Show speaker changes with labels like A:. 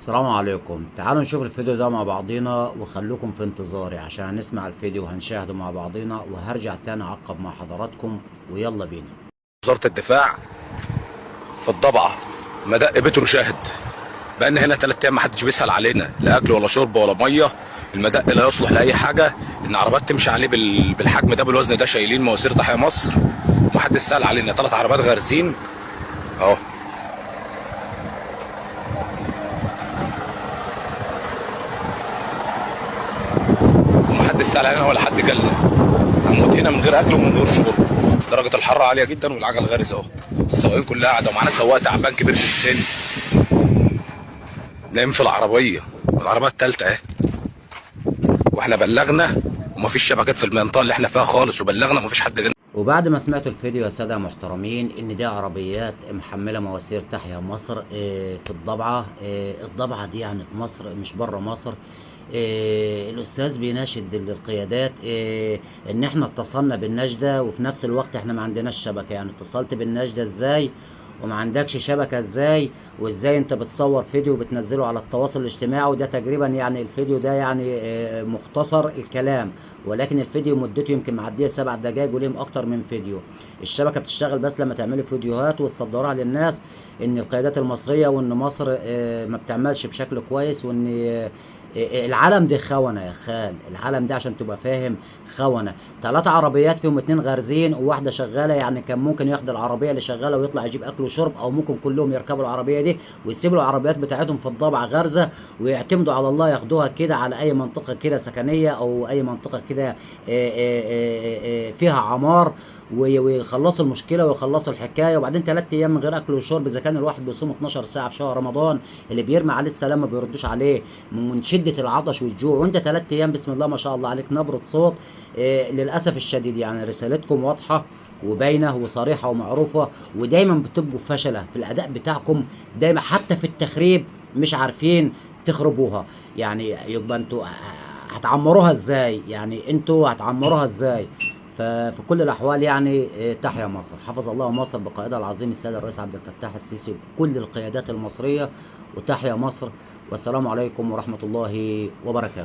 A: السلام عليكم. تعالوا نشوف الفيديو ده مع بعضينا وخلوكم في انتظاري عشان هنسمع الفيديو وهنشاهده مع بعضينا وهرجع تاني اعقب مع حضراتكم ويلا بينا.
B: وزارة الدفاع في الضبعة مدق بترو شاهد بقالنا هنا 3 ايام، محدش بيسأل علينا لا اكل ولا شرب ولا ميه. المدق لا يصلح لاي حاجه، ان عربات تمشي عليه بالحجم ده بالوزن ده، شايلين مواسير تحيا مصر ومحدش سأل علينا. 3 عربات غارزين اهو. ومحدش سأل علينا ولا حد جالنا. هنموت هنا من غير اكل ومن غير شرب. درجه الحراره عاليه جدا والعجل غارز اهو. السواقين كلها قاعده ومعانا سواق تعبان كبير في السن نايم في العربيه، العربيه الثالثه اهي. واحنا بلغنا ومفيش شبكات في المنطقه اللي احنا فيها خالص، وبلغنا ومفيش حد جالنا.
A: وبعد ما سمعتوا الفيديو يا سادة محترمين ان دي عربيات محملة مواسير تحيا مصر في الضبعة. الضبعة دي يعني في مصر مش بره مصر. الاستاذ بيناشد القيادات ان احنا اتصلنا بالنجدة وفي نفس الوقت احنا ما عندناش شبكة. يعني اتصلت بالنجدة ازاي وما عندكش شبكة ازاي؟ وازاي انت بتصور فيديو وبتنزله على التواصل الاجتماعي؟ وده تقريبا يعني الفيديو ده يعني مختصر الكلام، ولكن الفيديو مدته يمكن معديه 7 دقايق وليهم اكتر من فيديو. الشبكة بتشتغل بس لما تعملي فيديوهات وتصدرها للناس ان القيادات المصرية وان مصر ما بتعملش بشكل كويس، وان العالم دي خونة يا خال. العالم ده عشان تبقى فاهم خونة. 3 عربيات فيهم 2 غارزين وواحدة شغالة. يعني كان ممكن ياخد العربية اللي شغالة ويطلع يجيب أكل وشرب، أو ممكن كلهم يركبوا العربية دي ويسيبوا العربيات بتاعتهم في الضبعة غارزة ويعتمدوا على الله ياخدوها كده على أي منطقة كده سكنية أو أي منطقة كده فيها عمار، ويخلصوا المشكلة ويخلصوا الحكاية. وبعدين 3 أيام من غير أكل وشرب، إذا كان الواحد بيصوم 12 ساعة في شهر رمضان اللي بيرمي عليه السلام ما بيردوش عليه من شدة العطش والجوع، وأنت 3 أيام بسم الله ما شاء الله عليك نبرة صوت. للأسف الشديد يعني رسالتكم واضحة وباينة وصريحة ومعروفة، ودايما بتبقوا فشلة في الأداء بتاعكم دايما، حتى في التخريب مش عارفين تخربوها. يعني يبقى انتوا هتعمروها ازاي؟ يعني انتوا هتعمروها ازاي؟ ففي كل الاحوال يعني تحيا مصر. حفظ الله مصر بقائدها العظيم السيد الرئيس عبد الفتاح السيسي وكل القيادات المصريه، وتحيا مصر. والسلام عليكم ورحمه الله وبركاته.